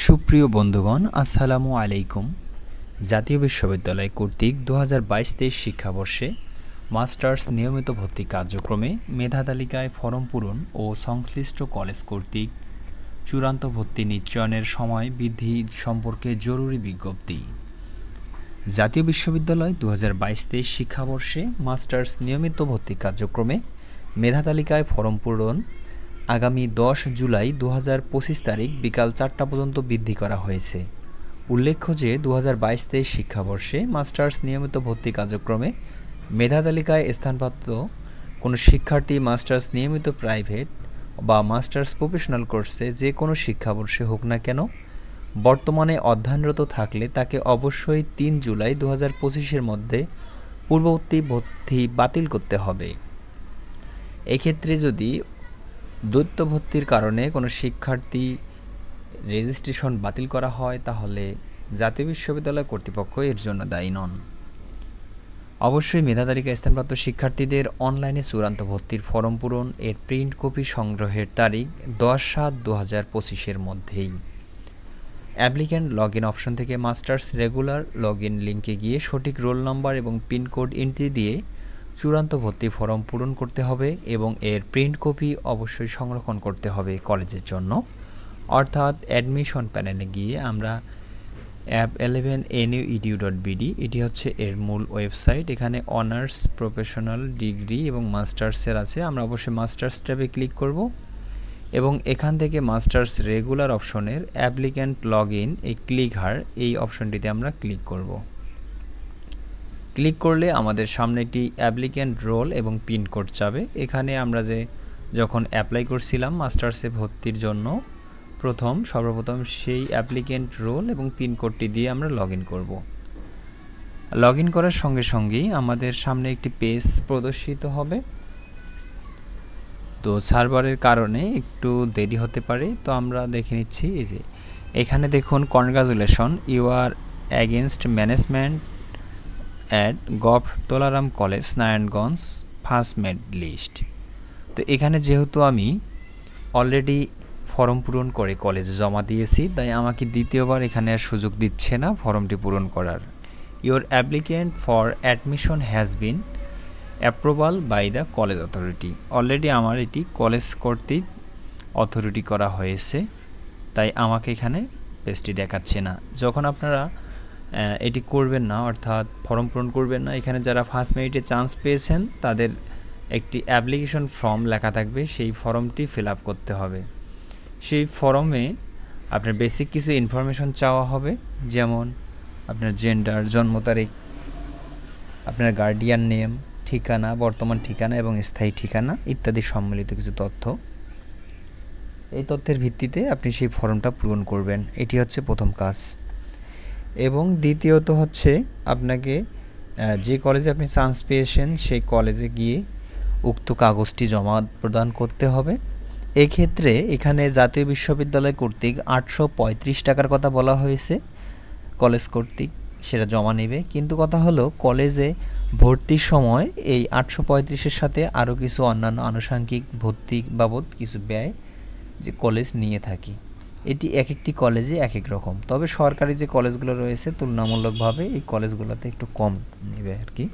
সুপ্রিয় বন্ধুগণ, আসসালামু আলাইকুম। জাতীয় বিশ্ববিদ্যালয় কর্তৃক 2022-23 শিক্ষাবর্ষে মাস্টার্স নিয়মিত ভর্তি কার্যক্রমে মেধা তালিকায় ফরম পূরণ ও সংশ্লিষ্ট কলেজ কর্তৃক চূড়ান্ত ভর্তি নিশ্চয়নের সময় বৃদ্ধি সম্পর্কে জরুরি বিজ্ঞপ্তি। জাতীয় বিশ্ববিদ্যালয় 2022-23 শিক্ষাবর্ষে মাস্টার্স নিয়মিত ভর্তি কার্যক্রমে মেধা তালিকায় ফরম পূরণ আগামী 10 জুলাই 2025 তারিখ বিকাল 4টা পর্যন্ত বৃদ্ধি করা হয়েছে। উল্লেখ্য যে 2022-23 শিক্ষাবর্ষে মাস্টার্স নিয়মিত ভর্তি কার্যক্রমে মেধা তালিকায় স্থানপ্রাপ্ত কোনো শিক্ষার্থী মাস্টার্স নিয়মিত প্রাইভেট বা মাস্টার্স প্রফেশনাল কোর্সে যে কোনো শিক্ষাবর্ষে হোক না কেন বর্তমানে অধ্যয়নরত থাকলে তাকে অবশ্যই 3 জুলাই 2025-এর মধ্যে পূর্ববর্তী ভর্তি বাতিল করতে হবে। এক্ষেত্রে যদি দ্বৈত ভর্তির কারণে কোনো শিক্ষার্থী রেজিস্ট্রেশন বাতিল করা হয় তাহলে জাতীয় বিশ্ববিদ্যালয় কর্তৃপক্ষ এর জন্য দায়ী নন। অবশ্যই মেধা তালিকায় স্থানপ্রাপ্ত শিক্ষার্থীদের অনলাইনে চূড়ান্ত ভর্তির ফরম পূরণ এর প্রিন্ট কপি সংগ্রহের তারিখ 10/7/2025-এর মধ্যেই। অ্যাপ্লিক্যান্ট লগ ইন অপশন থেকে মাস্টার্স রেগুলার লগ ইন লিঙ্কে গিয়ে সঠিক রোল নম্বর এবং পিনকোড এন্ট্রি দিয়ে চূড়ান্ত ভর্তি ফরম পূরণ করতে হবে এবং এর প্রিন্ট কপি অবশ্যই সংরক্ষণ করতে হবে কলেজের জন্য। অর্থাৎ অ্যাডমিশন প্যানেলে গিয়ে আমরা app11nuedu.bd এটি হচ্ছে এর মূল ওয়েবসাইট। এখানে অনার্স, প্রফেশনাল, ডিগ্রি এবং মাস্টার্সের আছে। আমরা অবশ্যই মাস্টার্স ট্যাবে ক্লিক করব এবং এখান থেকে মাস্টার্স রেগুলার অপশনের অ্যাপ্লিক্যান্ট লগ ইন এই এই অপশনটিতে আমরা ক্লিক করব। ক্লিক করলে আমাদের সামনে একটি অ্যাপ্লিক্যান্ট রোল এবং পিনকোড চাবে। এখানে আমরা যখন অ্যাপ্লাই করছিলাম মাস্টার্সে ভর্তির জন্য সর্বপ্রথম সেই অ্যাপ্লিক্যান্ট রোল এবং পিনকোডটি দিয়ে আমরা লগ ইন করব। লগ ইন করার সঙ্গে সঙ্গেই আমাদের সামনে একটি পেজ প্রদর্শিত হবে। তো সার্ভারের কারণে একটু দেরি হতে পারে, তো আমরা দেখে নিচ্ছি। এই যে এখানে দেখুন, congratulation, you are against management at govt Tolaram college Narayanganj first merit list. তো এখানে যেহেতু আমি অলরেডি ফর্ম পূরণ করে কলেজে জমা দিয়েছি, তাই আমাকে দ্বিতীয়বার এখানে আর সুযোগ দিচ্ছে না ফর্মটি পূরণ করার। Your applicant for admission has been approval by the college authority. Already আমার এটি কলেজ কর্তৃক অথরিটি করা হয়েছে, তাই আমাকে এখানে পেজটি দেখাচ্ছে না। যখন আপনারা এটি করবেন না, অর্থাৎ ফর্ম পূরণ করবেন না, এখানে যারা ফার্স্ট মেরিটে চান্স পেয়েছেন তাদের একটি অ্যাপ্লিকেশন ফর্ম লেখা থাকবে, সেই ফর্মটি ফিল আপ করতে হবে। সেই ফর্মে আপনার বেসিক কিছু ইনফরমেশন চাওয়া হবে, যেমন আপনার জেন্ডার, জন্ম তারিখ, আপনার গার্ডিয়ান নেম, ঠিকানা, বর্তমান ঠিকানা এবং স্থায়ী ঠিকানা ইত্যাদি সম্মিলিত কিছু তথ্য। এই তথ্যের ভিত্তিতে আপনি সেই ফর্মটা পূরণ করবেন। এটি হচ্ছে প্রথম কাজ। এবং দ্বিতীয়ত হচ্ছে আপনাকে যে কলেজে আপনি চান্স পেয়েছেন সেই কলেজে গিয়ে উক্ত কাগজটি জমা প্রদান করতে হবে। এক্ষেত্রে এখানে জাতীয় বিশ্ববিদ্যালয় কর্তৃক 835 টাকার কথা বলা হয়েছে, কলেজ কর্তৃক সেটা জমা নেবে। কিন্তু কথা হলো, কলেজে ভর্তির সময় এই 835-এর সাথে আরও কিছু অন্যান্য আনুষঙ্গিক ভর্তি বাবদ কিছু ব্যয় যে কলেজ নিয়ে থাকি, এটি এক একটি কলেজে এক এক রকম। তবে সরকারি যে কলেজগুলো রয়েছে তুলনামূলকভাবে এই কলেজগুলোতে একটু কম নেবে আর কি।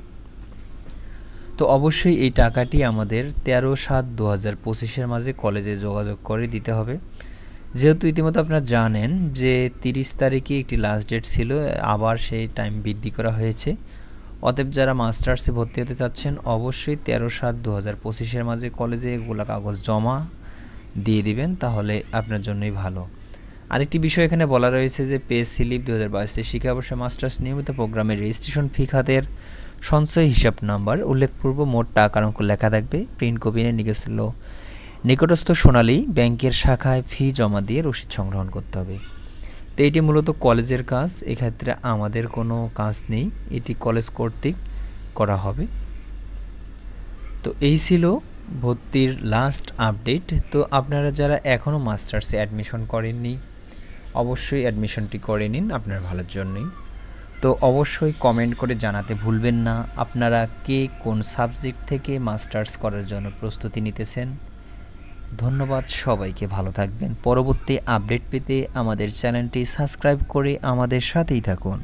তো অবশ্যই এই টাকাটি আমাদের 13/7/2025-এর মাঝে কলেজে যোগাযোগ করে দিতে হবে। যেহেতু ইতিমধ্যে আপনারা জানেন যে 30 তারিখে একটি লাস্ট ডেট ছিল, আবার সেই টাইম বৃদ্ধি করা হয়েছে। অতএব যারা মাস্টার্সে ভর্তি হতে চাচ্ছেন অবশ্যই 13/7/2025-এর মাঝে কলেজে এগুলো কাগজ জমা দিয়ে দিবেন, তাহলে আপনার জন্যই ভালো। আরেকটি বিষয় এখানে বলা রয়েছে যে পে স্লিপ 2022 শিক্ষাবর্ষে মাস্টার্স নিয়মিত প্রোগ্রামের রেজিস্ট্রেশন ফি খাতের সঞ্চয় হিসাব নাম্বার উল্লেখপূর্ব মোট টাকার অঙ্ক লেখা থাকবে। প্রিন্ট কপি নিকটস্থ সোনালী ব্যাংকের শাখায় ফি জমা দিয়ে রসিদ সংগ্রহণ করতে হবে। তো এটি মূলত কলেজের কাজ, এক্ষেত্রে আমাদের কোনো কাজ নেই, এটি কলেজ কর্তৃক করা হবে। তো এই ছিল ভর্তির লাস্ট আপডেট। তো আপনারা যারা এখনও মাস্টার্সে অ্যাডমিশন করেননি অবশ্যই অ্যাডমিশনটি করে নিন, আপনার ভালোর জন্যই। তো অবশ্যই কমেন্ট করে জানাতে ভুলবেন না আপনারা কে কোন সাবজেক্ট থেকে মাস্টার্স করার জন্য প্রস্তুতি নিতেছেন। ধন্যবাদ সবাইকে, ভালো থাকবেন। পরবর্তী আপডেট পেতে আমাদের চ্যানেলটি সাবস্ক্রাইব করে আমাদের সাথেই থাকুন।